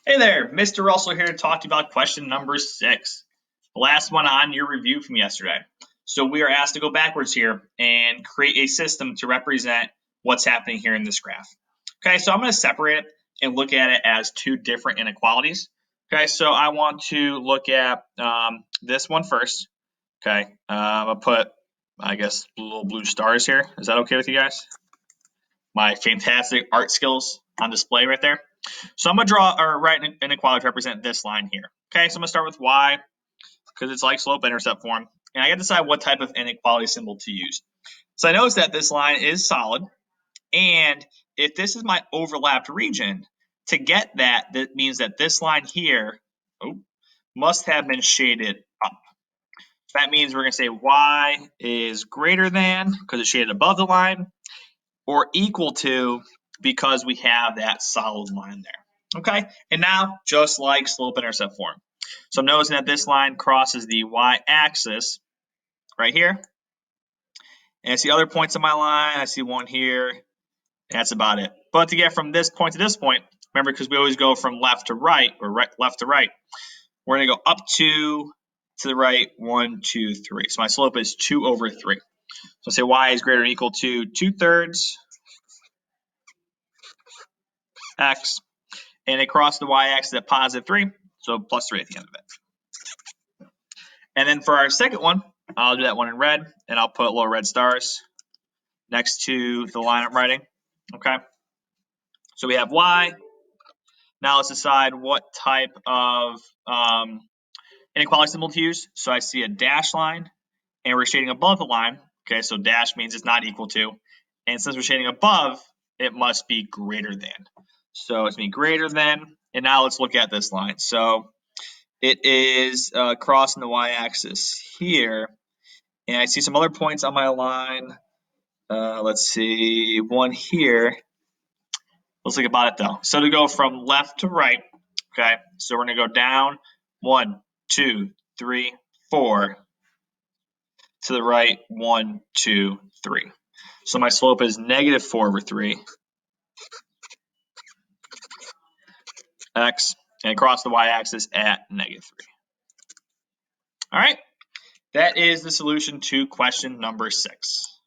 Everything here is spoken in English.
Hey there, Mr. Russell here to talk to you about question number 6, the last one on your review from yesterday. So we are asked to go backwards here and create a system to represent what's happening here in this graph. Okay, so I'm going to separate it and look at it as two different inequalities. Okay, so I want to look at this one first. Okay, I'll put, I guess, little blue stars here. Is that okay with you guys? My fantastic art skills on display right there. So I'm going to draw or write an inequality to represent this line here. Okay, so I'm going to start with y because it's like slope-intercept form. And I got to decide what type of inequality symbol to use. So I notice that this line is solid. And if this is my overlapped region, to get that, that means that this line here must have been shaded up. So that means we're going to say y is greater than, because it's shaded above the line, or equal to, because we have that solid line there. Okay, and now just like slope-intercept form. So I'm noticing that this line crosses the y-axis right here. And I see other points on my line. I see one here. That's about it. But to get from this point to this point, remember, because we always go from left to right, or left to right, we're going to go up 2 to the right, 1, 2, 3. So my slope is 2 over 3. So say y is greater than or equal to 2/3 x. And it crosses the y-axis at positive 3, so plus 3 at the end of it. And then for our second one, I'll do that one in red, and I'll put little red stars next to the line I'm writing. Okay, so we have y. Now let's decide what type of inequality symbol to use. So I see a dash line, and we're shading above the line. Okay, so dash means it's not equal to. And since we're shading above, it must be greater than. So it's going to be greater than. And now let's look at this line. So it is crossing the y-axis here. And I see some other points on my line. Let's see, one here. Let's think about it though. So to go from left to right, okay, so we're going to go down 1, 2, 3, 4. To the right, 1, 2, 3. So my slope is negative 4 over 3 x, and across the y-axis at negative 3. All right, that is the solution to question number 6.